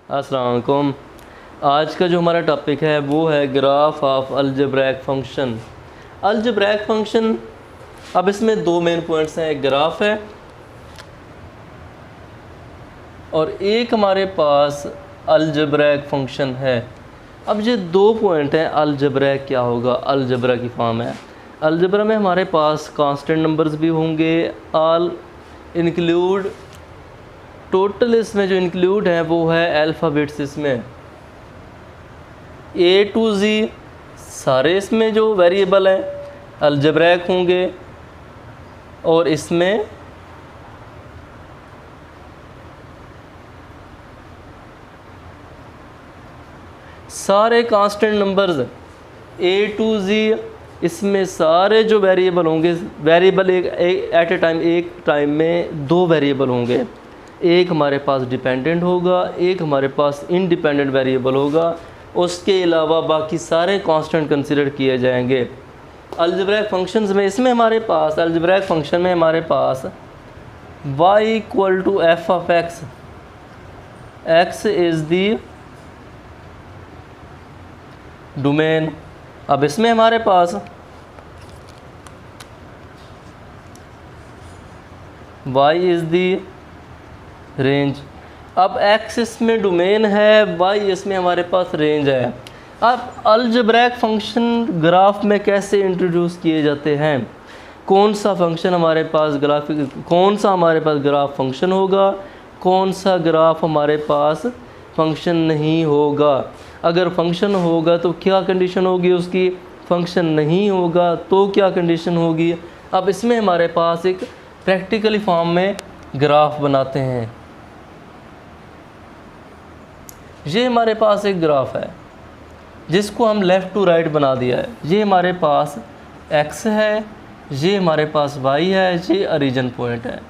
अस्सलाम वालेकुम। आज का जो हमारा टॉपिक है वो है ग्राफ ऑफ अलजेब्रैक फंक्शन। अलजेब्रैक फंक्शन, अब इसमें दो मेन पॉइंट्स हैं, एक ग्राफ है और एक हमारे पास अलजेब्रैक फंक्शन है। अब ये दो पॉइंट हैं, अलजेब्रैक क्या होगा, अलजेब्रा की फॉर्म है। अलजेब्रा में हमारे पास कांस्टेंट नंबर्स भी होंगे, ऑल इंक्लूड, टोटल इसमें जो इंक्लूड है वो है अल्फ़ाबेट्स, इसमें A to Z सारे इसमें जो वेरिएबल हैं अलजेब्रैक होंगे और इसमें सारे constant numbers A to Z, इसमें सारे जो वेरिएबल होंगे, वेरिएबल एक एट ए टाइम, एक टाइम में दो वेरिएबल होंगे, एक हमारे पास डिपेंडेंट होगा, एक हमारे पास इंडिपेंडेंट वेरिएबल होगा। उसके अलावा बाकी सारे कांस्टेंट कंसिडर किए जाएंगे अलजेब्रैक फंक्शंस में। इसमें हमारे पास अलजेब्रैक फंक्शन में हमारे पास y equal to F of X, x is the domain. अब इसमें हमारे पास y इज़ दी रेंज। अब x इसमें डोमेन है, y इसमें हमारे पास रेंज है। अब अलजेब्रैक फंक्शन ग्राफ में कैसे इंट्रोड्यूस किए जाते हैं, कौन सा फंक्शन हमारे पास ग्राफिक, कौन सा हमारे पास ग्राफ फंक्शन होगा, कौन सा ग्राफ हमारे पास फंक्शन नहीं होगा। अगर फंक्शन होगा तो क्या कंडीशन होगी उसकी, फंक्शन नहीं होगा तो क्या कंडीशन होगी। अब इसमें हमारे पास एक प्रैक्टिकली फॉर्म में ग्राफ बनाते हैं। ये हमारे पास एक ग्राफ है जिसको हम लेफ़्ट टू राइट बना दिया है। ये हमारे पास x है, ये हमारे पास y है, ये ओरिजिन पॉइंट है।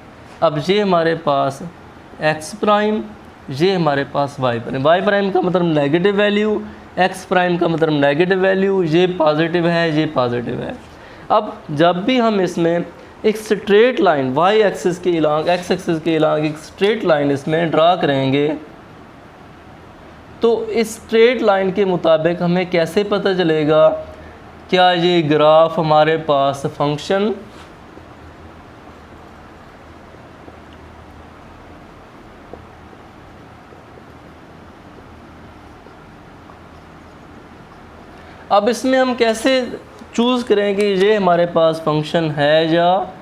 अब ये हमारे पास x प्राइम, ये हमारे पास y प्राइम। y प्राइम का मतलब नेगेटिव वैल्यू, x प्राइम का मतलब नेगेटिव वैल्यू, ये पॉजिटिव है, ये पॉजिटिव है। अब जब भी हम इसमें एक स्ट्रेट लाइन y एक्सिस के इलांग, x एक्सिस के इलांग एक स्ट्रेट लाइन इसमें ड्रा करेंगे तो इस स्ट्रेट लाइन के मुताबिक हमें कैसे पता चलेगा क्या ये ग्राफ हमारे पास फंक्शन अब इसमें हम कैसे चूज़ करेंगे ये हमारे पास फंक्शन है या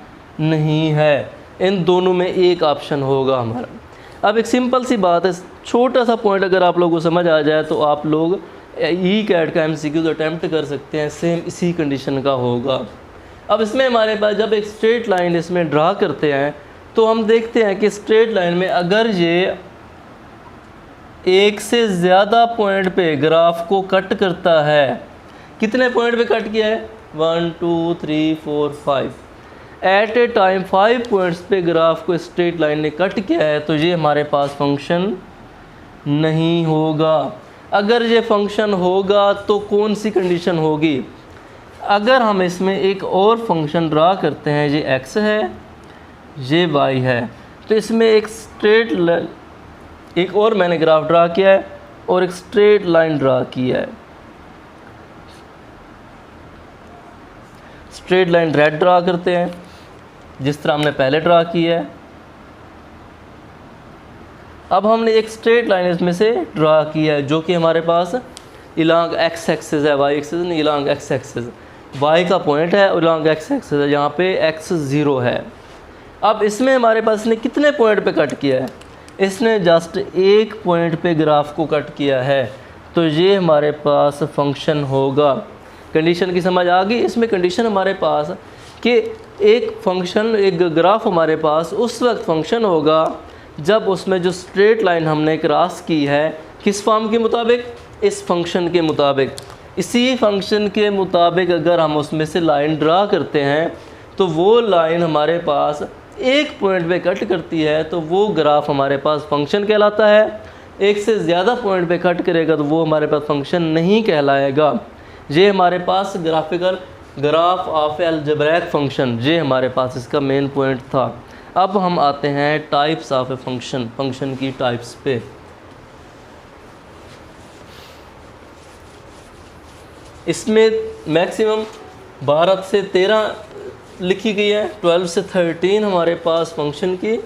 नहीं है। इन दोनों में एक ऑप्शन होगा हमारा। अब एक सिंपल सी बात है, छोटा सा पॉइंट अगर आप लोगों को समझ आ जाए तो आप लोग ई-कैट का MCQ अटैम्प्ट कर सकते हैं, सेम इसी कंडीशन का होगा। अब इसमें हमारे पास जब एक स्ट्रेट लाइन इसमें ड्रा करते हैं तो हम देखते हैं कि स्ट्रेट लाइन में अगर ये एक से ज़्यादा पॉइंट पे ग्राफ को कट करता है, कितने पॉइंट पे कट किया है, 1 2 3 4 5, एट ए टाइम 5 पॉइंट्स पे ग्राफ को स्ट्रेट लाइन ने कट किया है तो ये हमारे पास फंक्शन नहीं होगा। अगर ये फंक्शन होगा तो कौन सी कंडीशन होगी, अगर हम इसमें एक और फंक्शन ड्रा करते हैं, ये x है, ये y है, तो इसमें एक और मैंने ग्राफ ड्रा किया है और एक स्ट्रेट लाइन ड्रा किया है। स्ट्रेट लाइन रेड ड्रा करते हैं जिस तरह हमने पहले ड्रा किया है। अब हमने एक स्ट्रेट लाइन इसमें से ड्रा किया है जो कि हमारे पास इलांग x एक्सिस है, y एक्सिस नहीं, इलांग x एक्सिस, y का पॉइंट है और इलांग x एक्सिस है, यहाँ पे x 0 है। अब इसमें हमारे पास इसने कितने पॉइंट पे कट किया है, इसने जस्ट एक पॉइंट पे ग्राफ को कट किया है तो ये हमारे पास फंक्शन होगा। कंडीशन की समझ आ गई। इसमें कंडीशन हमारे पास कि एक फंक्शन, एक ग्राफ हमारे पास उस वक्त फंक्शन होगा जब उसमें जो स्ट्रेट लाइन हमने क्रॉस की है किस फॉर्म के मुताबिक, इस फंक्शन के मुताबिक। इसी फंक्शन के मुताबिक अगर हम उसमें से लाइन ड्रा करते हैं तो वो लाइन हमारे पास एक पॉइंट पे कट करती है तो वो ग्राफ हमारे पास फंक्शन कहलाता है। एक से ज़्यादा पॉइंट पे कट करेगा तो वो हमारे पास फंक्शन नहीं कहलाएगा। ये हमारे पास ग्राफिकल ग्राफ ऑफ अलजेब्रैक फंक्शन, ये हमारे पास इसका मेन पॉइंट था। अब हम आते हैं types of a function, function की टाइप्स पे। इसमें मैक्सिमम 12 से 13 लिखी गई है, 12 से 13 हमारे पास फंक्शन की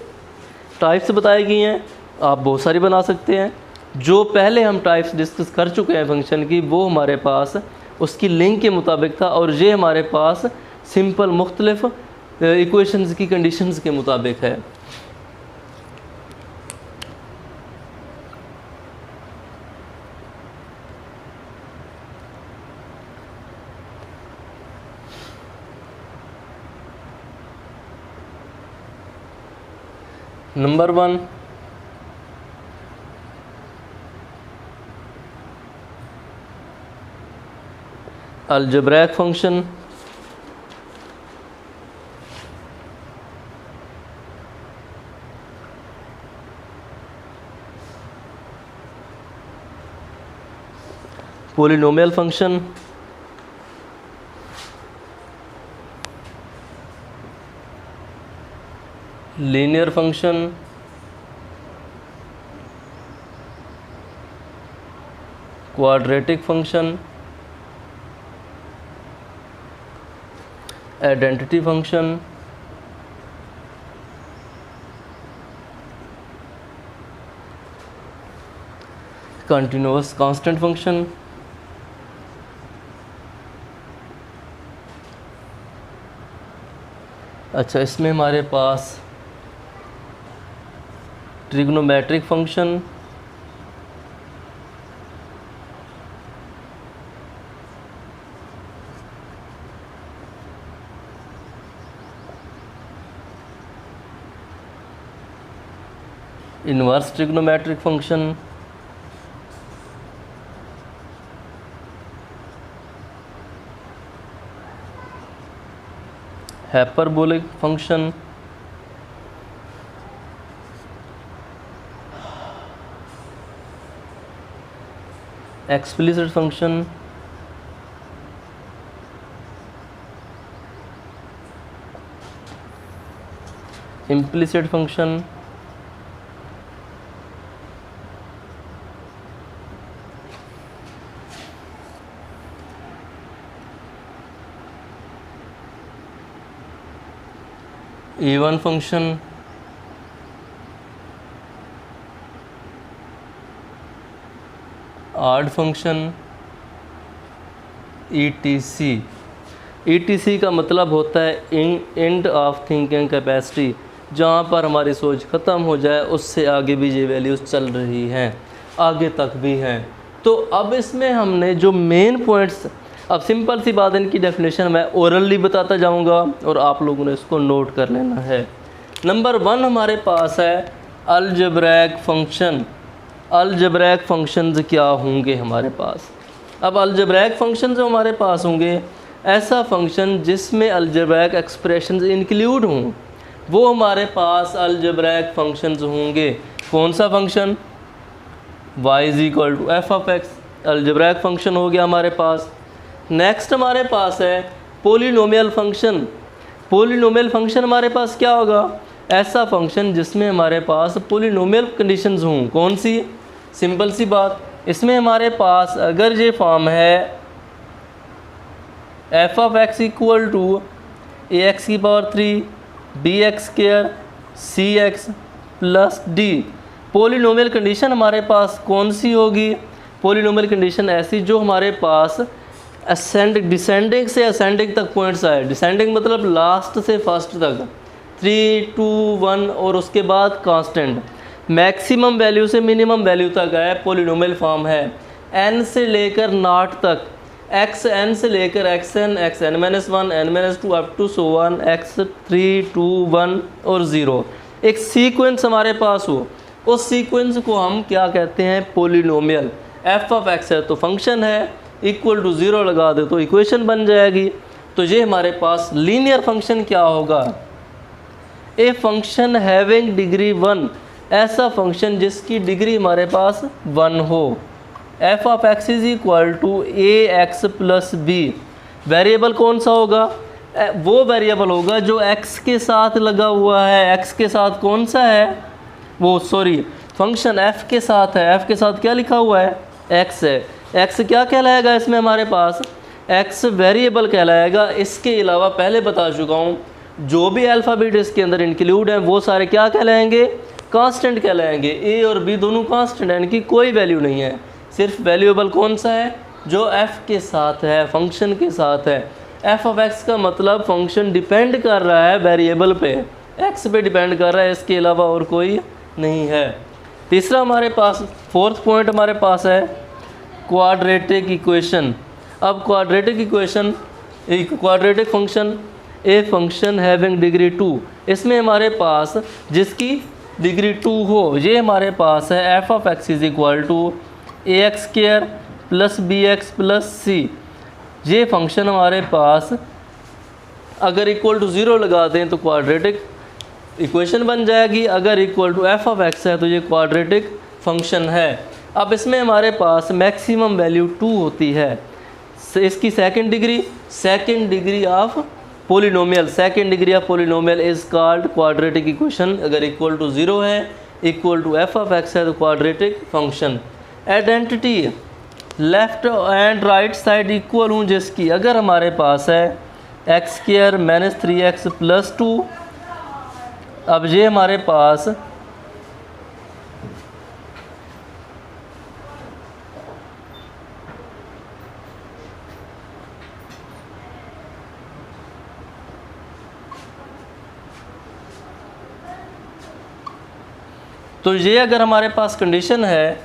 टाइप्स बताई गई हैं। आप बहुत सारी बना सकते हैं। जो पहले हम टाइप्स डिस्कस कर चुके हैं फंक्शन की, वो हमारे पास उसकी लिंक के मुताबिक था, और ये हमारे पास सिंपल मुख्तलिफ इक्वेशंस की कंडीशंस के मुताबिक है। Number 1, algebraic function. Polynomial function. Linear function. Quadratic function. Identity function. Continuous constant function. अच्छा, इसमें हमारे पास trigonometric function, inverse trigonometric function, hyperbolic function, explicit function, implicit function, even function, odd function, ETC। ETC का मतलब होता है end of thinking capacity, जहाँ पर हमारी सोच ख़त्म हो जाए उससे आगे भी ये वैल्यूज़ चल रही हैं, आगे तक भी हैं। तो अब इसमें हमने जो मेन पॉइंट्स, अब सिंपल सी बात, इनकी डेफिनेशन मैं ओरली बताता जाऊंगा और आप लोगों ने इसको नोट कर लेना है। नंबर 1 हमारे पास है अलजेब्रिक फंक्शन। अलजेब्रिक फंक्शंस क्या होंगे हमारे पास? अब अलजेब्रिक फंक्शन जो हमारे पास होंगे, ऐसा फंक्शन जिसमें अलजेब्रिक एक्सप्रेशंस इंक्लूड हों, वो हमारे पास अलजेब्रिक फंक्शंस होंगे। कौन सा function? y = f(x), algebraic function हो गया हमारे पास। नेक्स्ट हमारे पास है पॉलिनोमियल फंक्शन। पॉलिनोमियल फंक्शन हमारे पास क्या होगा? ऐसा फंक्शन जिसमें हमारे पास पॉलिनोमियल कंडीशंस हों। कौन सी? सिंपल सी बात, इसमें हमारे पास अगर ये फॉर्म है f(x) = ax3 bx² cx + d, polynomial condition हमारे पास कौन सी होगी? पॉलिनोमियल कंडीशन ऐसी जो हमारे पास डिसेंडिंग से असेंडिंग तक पॉइंट्स आए। डिसेंडिंग मतलब लास्ट से फर्स्ट तक, 3, 2, 1 और उसके बाद कांस्टेंट, मैक्सिमम वैल्यू से मिनिमम वैल्यू तक है। पॉलिनोमियल फॉर्म है n से लेकर 0 तक, xn से लेकर xn, xn-1, n-2 up to so on, x3, 2, 1 और 0, एक सीक्वेंस हमारे पास हो, उस सीक्वेंस को हम क्या कहते हैं? पॉलिनोमियल। f(x) है तो फंक्शन है, इक्वल टू 0 लगा दे तो इक्वेशन बन जाएगी। तो ये हमारे पास लीनियर फंक्शन क्या होगा? ए फंक्शन हैविंग डिग्री 1, ऐसा फंक्शन जिसकी डिग्री हमारे पास 1 हो। f(x) = ax + b, वेरिएबल कौन सा होगा? वो वेरिएबल होगा जो x के साथ लगा हुआ है। x के साथ कौन सा है? वो सॉरी, फंक्शन f के साथ है। f के साथ क्या लिखा हुआ है? x है। x क्या कहलाएगा इसमें हमारे पास? एक्स वेरिएबल कहलाएगा। इसके अलावा पहले बता चुका हूँ जो भी अल्फ़ाबेट इसके अंदर इंक्लूड हैं वो सारे क्या कहलाएंगे, कांस्टेंट कहलाएंगे। ए और बी दोनों कांस्टेंट हैं, इनकी कोई वैल्यू नहीं है। सिर्फ वैल्यूएबल कौन सा है, जो एफ़ के साथ है, फंक्शन के साथ है। एफ ऑफ एक्स का मतलब फंक्शन डिपेंड कर रहा है वेरिएबल पे, एक्स पे डिपेंड कर रहा है, इसके अलावा और कोई नहीं है। तीसरा हमारे पास, फोर्थ पॉइंट हमारे पास है क्वाड्रेटिक इक्वेशन। अब क्वाड्रेटिक इक्वेशन, एक quadratic function, a function having degree 2, इसमें हमारे पास जिसकी डिग्री 2 हो, ये हमारे पास है F of X is equal to A X square plus B X plus C. ये फंक्शन हमारे पास अगर इक्वल टू 0 लगा दें तो क्वाड्रेटिक इक्वेशन बन जाएगी, अगर equal to F of X है तो ये क्वाड्रेटिक फंक्शन है। अब इसमें हमारे पास मैक्सिमम वैल्यू 2 होती है। इसकी second degree of polynomial, second degree of polynomial is called quadratic equation. अगर इक्वल टू 0 है, equal to F of X है तो quadratic function. Identity, left and right side equal हूँ जिसकी, अगर हमारे पास है x square minus 3x plus 2, अब ये हमारे पास तो ये अगर हमारे पास कंडीशन है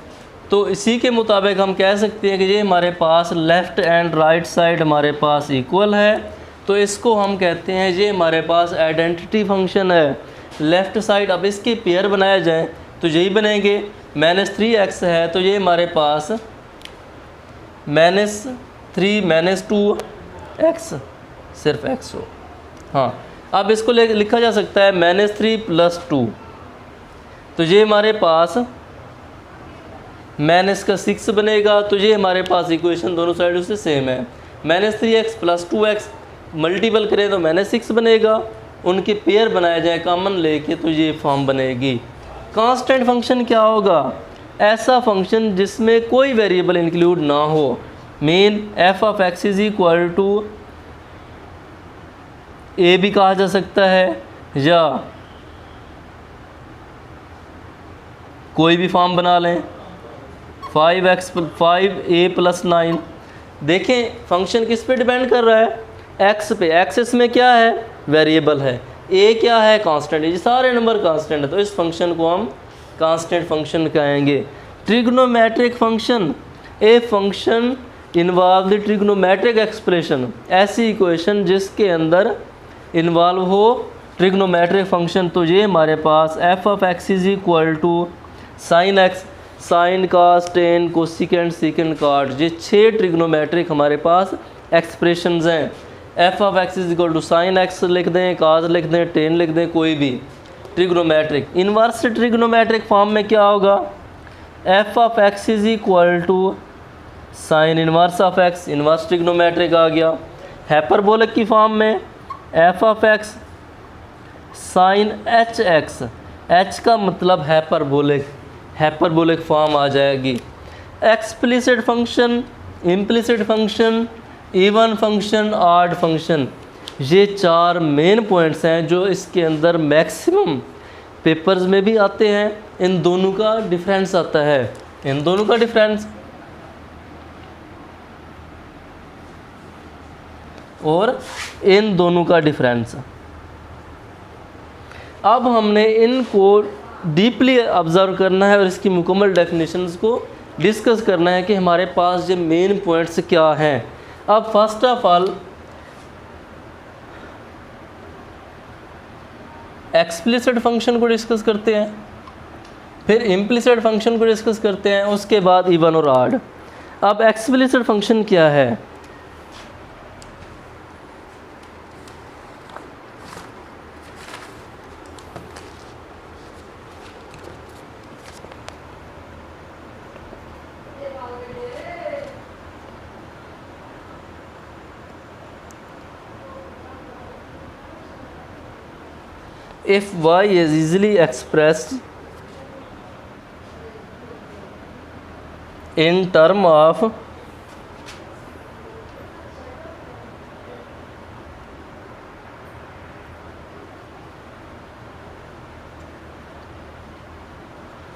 तो इसी के मुताबिक हम कह सकते हैं कि ये हमारे पास लेफ़्ट एंड राइट साइड हमारे पास इक्वल है, तो इसको हम कहते हैं ये हमारे पास आइडेंटिटी फंक्शन है। लेफ़्ट साइड, अब इसके पेयर बनाए जाएं तो यही बनेंगे। माइनस 3x है तो ये हमारे पास माइनस 3 माइनस 2x, सिर्फ x हो। हाँ, अब इसको लिखा जा सकता है माइनस 3 प्लस 2, तो ये हमारे पास माइनस का 6 बनेगा। तो ये हमारे पास इक्वेशन दोनों साइड से सेम है। Minus 3x plus 2x multiple करें तो माइनस 6 बनेगा, उनके पेयर बनाए जाए कॉमन लेके तो ये फॉर्म बनेगी। कांस्टेंट फंक्शन क्या होगा, ऐसा फंक्शन जिसमें कोई वेरिएबल इंक्लूड ना हो। Mean F of X is equal to A भी कहा जा सकता है या कोई भी फॉर्म बना लें, 5a प्लस 9। देखें फंक्शन किस पे डिपेंड कर रहा है, एक्स पे। एक्स इसमें क्या है, वेरिएबल है। ए क्या है, कांस्टेंट है। ये सारे नंबर कांस्टेंट है तो इस फंक्शन को हम कांस्टेंट फंक्शन कहेंगे। Trigonometric function, a function involve the trigonometric expression, ऐसी इक्वेशन जिसके अंदर इन्वॉल्व हो ट्रिग्नोमेट्रिक फंक्शन। तो ये हमारे पास F of X is equal to sine X, sine cos tan cosecant secant cot, ये 6 ट्रिग्नोमेट्रिक हमारे पास एक्सप्रेशंस हैं। F of X is equal to sine X लिख दें, कास लिख दें, टेन लिख दें, कोई भी ट्रिग्नोमेट्रिक। इन्वर्स ट्रिग्नोमेट्रिक फॉर्म में क्या होगा, F of X is equal to sine inverse of X, inverse trigonometric आ गया। हाइपरबोलिक की फॉर्म में F of X sine H X, H का मतलब हाइपरबोलिक, हाइपरबोलिक फॉर्म आ जाएगी। Explicit function, implicit function, even function, odd function, ये 4 main points हैं जो इसके अंदर मैक्सिमम पेपर्स में भी आते हैं। इन दोनों का डिफरेंस आता है, इन दोनों का डिफरेंस और इन दोनों का डिफरेंस। अब हमने इनको डीपली ऑब्ज़र्व करना है और इसकी मुकम्मल डेफिनेशंस को डिस्कस करना है कि हमारे पास ये मेन पॉइंट्स क्या हैं। अब first of all explicit function को डिस्कस करते हैं, फिर इम्प्लिसिट फंक्शन को डिस्कस करते हैं, उसके बाद इवन और ऑड। अब एक्सप्लिसिट फंक्शन क्या है, if y is easily expressed in term of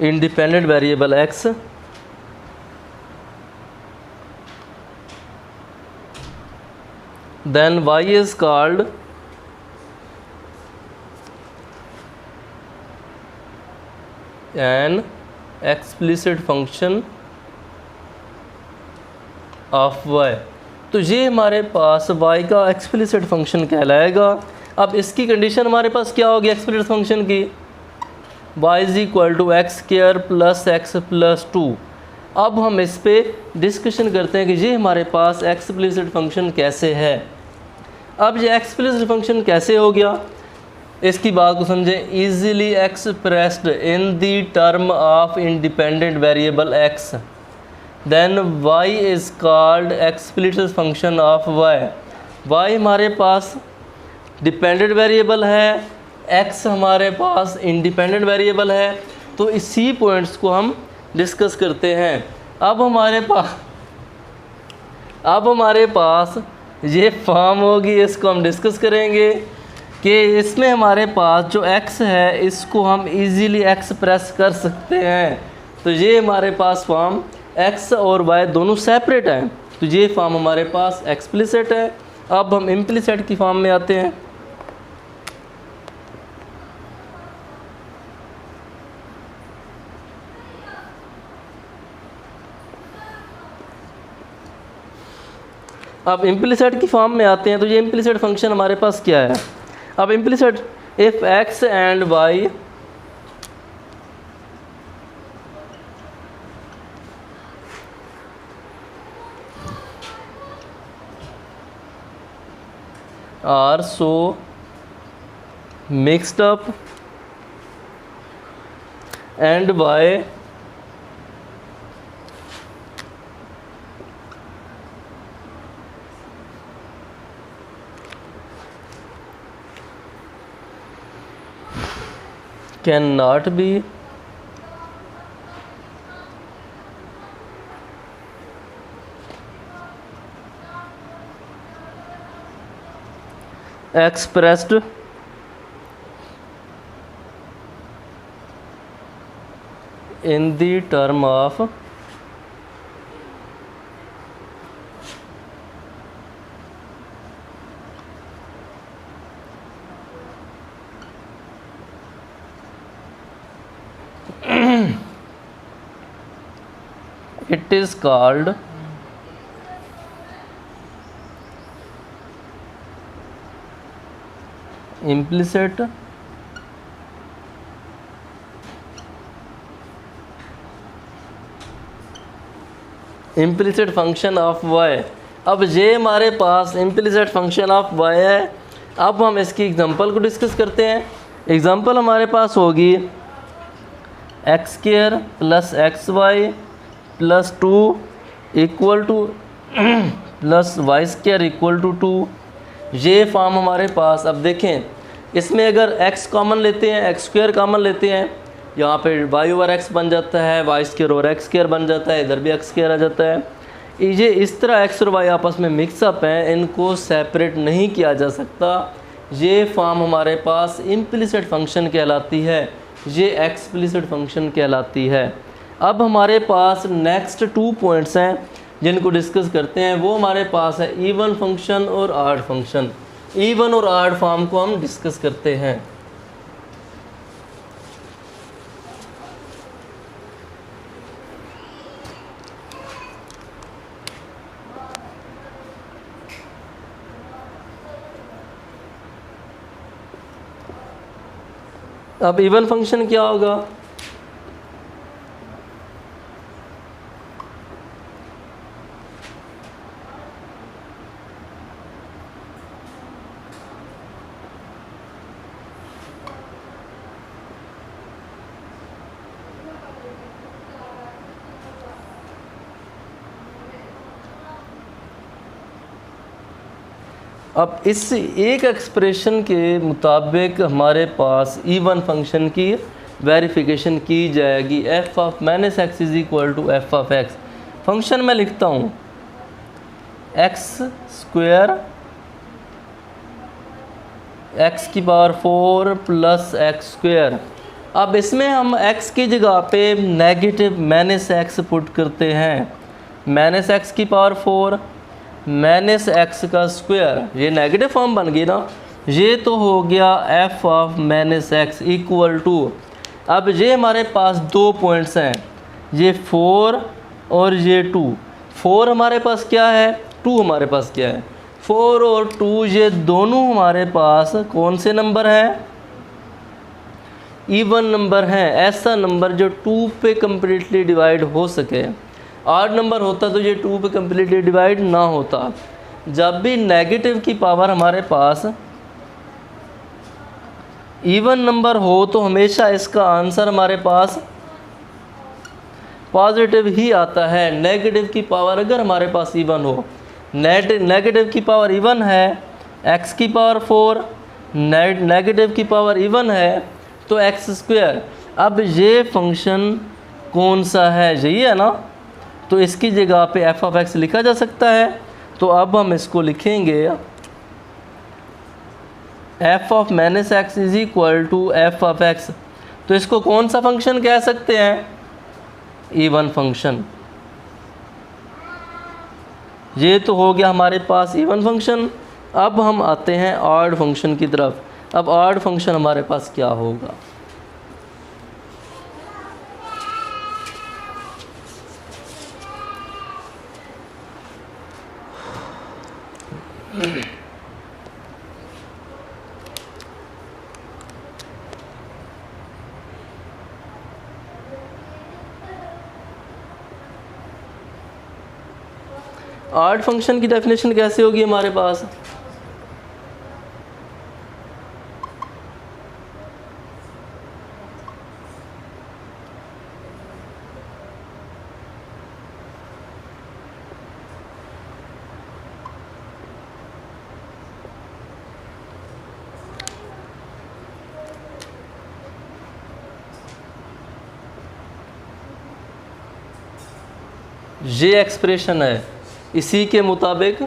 independent variable x, then y is called an explicit function of y। तो ये हमारे पास y का एक्सप्लिसिट फंक्शन कहलाएगा। अब इसकी कंडीशन हमारे पास क्या होगी एक्सप्लिसिट फंक्शन की, y is equal to X square plus X plus 2। अब हम इस पे डिस्कशन करते हैं कि ये हमारे पास एक्सप्लिसिट फंक्शन कैसे है। अब ये एक्सप्लिसिट फंक्शन कैसे हो गया, इसकी बात को समझें। Easily expressed in the term of independent variable x, then y is called explicit function of y हमारे पास डिपेंडेंट वेरिएबल है, x हमारे पास इंडिपेंडेंट वेरिएबल है। तो इसी पॉइंट्स को हम डिस्कस करते हैं। अब हमारे पास ये फॉर्म होगी, इसको हम डिस्कस करेंगे कि इसमें हमारे पास जो x है इसको हम इजीली एक्सप्रेस कर सकते हैं। तो ये हमारे पास फॉर्म x और y दोनों सेपरेट हैं, तो ये फॉर्म हमारे पास एक्सप्लिसिट है। अब हम इम्प्लिसिट की फॉर्म में आते हैं। अब इम्प्लिसिट की फॉर्म में आते हैं, तो ये इम्प्लिसिट फंक्शन हमारे पास क्या है। अब implicit if x and y are so mixed up and y cannot be expressed in the term of it is called implicit function of y। अब ये हमारे पास इम्प्लिसिट फंक्शन ऑफ y है। अब हम इसकी एग्जांपल को डिस्कस करते हैं। एग्जांपल हमारे पास होगी X square plus X Y plus 2 equal to plus Y square equal to 2। ये फॉर्म हमारे पास। अब देखें इसमें अगर x कॉमन लेते हैं, एक्स स्क्वायर कॉमन लेते हैं, यहाँ पे y ओवर x बन जाता है, वाई स्क्वायर और एक्स स्क्वायर बन जाता है, इधर भी एक्स स्क्वायर आ जाता है। ये इस तरह x और y आपस में मिक्सअप हैं, इनको सेपरेट नहीं किया जा सकता। ये फॉर्म हमारे पास इम्प्लिसिट फंक्शन कहलाती है, ये एक्सप्लिसिट फंक्शन कहलाती है। अब हमारे पास नेक्स्ट 2 पॉइंट्स हैं जिनको डिस्कस करते हैं। वो हमारे पास है इवन फंक्शन और ऑड फंक्शन। इवन और ऑड फॉर्म को हम डिस्कस करते हैं। अब इवन फंक्शन क्या होगा, अब इस एक एक्सप्रेशन के मुताबिक हमारे पास इवन फंक्शन की वेरिफिकेशन की जाएगी। F of minus X is equal to F of X. Function मैं लिखता हूँ एक्स स्क्वायर एक्स की पावर 4 प्लस एक्स स्क्वायर अब इसमें हम x की जगह पे नेगेटिव माइनस एक्स पुट करते हैं, माइनस एक्स की पावर 4 माइनस एक्स का स्क्वायर, ये नेगेटिव फॉर्म बन गई ना, ये तो हो गया f of minus X equal to, अब ये हमारे पास दो पॉइंट्स हैं, ये 4 और ये 2, 4 हमारे पास क्या है, 2 हमारे पास क्या है, 4 और 2 ये दोनों हमारे पास कौन से नंबर हैं, इवन नंबर हैं, ऐसा नंबर जो 2 पे कम्प्लीटली डिवाइड हो सके। ऑड नंबर होता तो ये 2 पे कम्प्लीटली डिवाइड ना होता। जब भी नेगेटिव की पावर हमारे पास इवन नंबर हो तो हमेशा इसका आंसर हमारे पास पॉजिटिव ही आता है। नेगेटिव की पावर अगर हमारे पास इवन हो, नेगेटिव की पावर इवन है, x की पावर 4, नेगेटिव की पावर इवन है तो एक्स स्क्वायर। अब ये फंक्शन कौन सा है, यही है ना, तो इसकी जगह पे f ऑफ x लिखा जा सकता है। तो अब हम इसको लिखेंगे f of minus X is equal to F of x। तो इसको कौन सा फंक्शन कह सकते हैं, इवन फंक्शन। ये तो हो गया हमारे पास इवन फंक्शन। अब हम आते हैं ऑड फंक्शन की तरफ। अब ऑड फंक्शन हमारे पास क्या होगा, ऑड फंक्शन की डेफिनेशन कैसे होगी हमारे पास, ये एक्सप्रेशन है, इसी के मुताबिक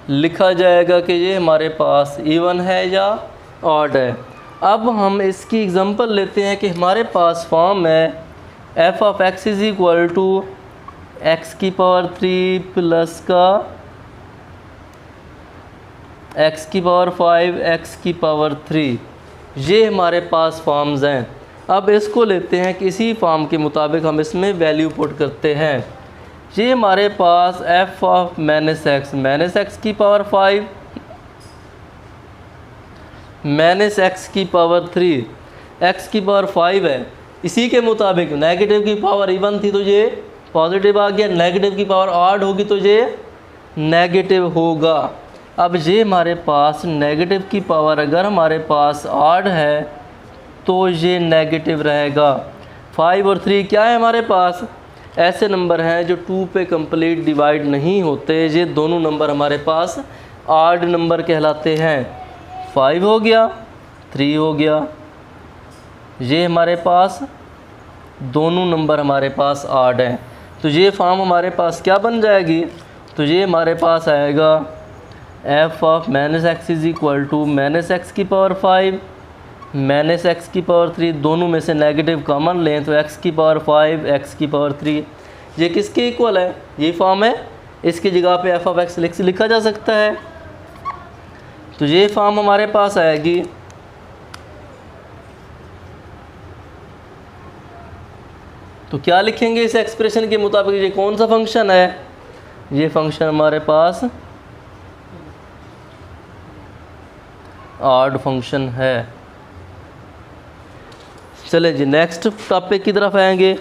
लिखा जाएगा कि ये हमारे पास इवन है या ऑड है। अब हम इसकी एग्जांपल लेते हैं कि हमारे पास फॉर्म है f of x is equal to X की पावर 3 प्लस का x की पावर 5 x की पावर 3, ये हमारे पास फॉर्म्स हैं। अब इसको लेते हैं कि इसी फॉर्म के मुताबिक हम इसमें वैल्यू पुट करते हैं। ये हमारे पास f ऑफ माइनस एक्स की पावर 5 माइनस एक्स की पावर 3, x की पावर 5 है। इसी के मुताबिक नेगेटिव की पावर इवन थी तो ये पॉजिटिव आ गया, नेगेटिव की पावर ऑड होगी तो ये नेगेटिव होगा। अब ये हमारे पास नेगेटिव की पावर अगर हमारे पास ऑड है तो ये नेगेटिव रहेगा। 5 और 3 क्या है हमारे पास, ऐसे नंबर हैं जो 2 पे कंप्लीट डिवाइड नहीं होते। ये दोनों नंबर हमारे पास ऑड नंबर कहलाते हैं। 5 हो गया, 3 हो गया, ये हमारे पास दोनों नंबर हमारे पास ऑड हैं। तो ये फॉर्म हमारे पास क्या बन जाएगी, तो ये हमारे पास आएगा f of minus X is equal to minus X की पावर 5 माइनस एक्स की पावर 3, दोनों में से नेगेटिव कॉमन लें तो x की पावर 5 x की पावर 3, ये किसके इक्वल है, ये फॉर्म है। इसकी जगह पे f ऑफ x लिखा जा सकता है। तो ये फॉर्म हमारे पास आएगी तो क्या लिखेंगे इस एक्सप्रेशन के मुताबिक, ये कौन सा फंक्शन है, ये फंक्शन हमारे पास ऑड फंक्शन है। चले जी नेक्स्ट टॉपिक की तरफ आएंगे।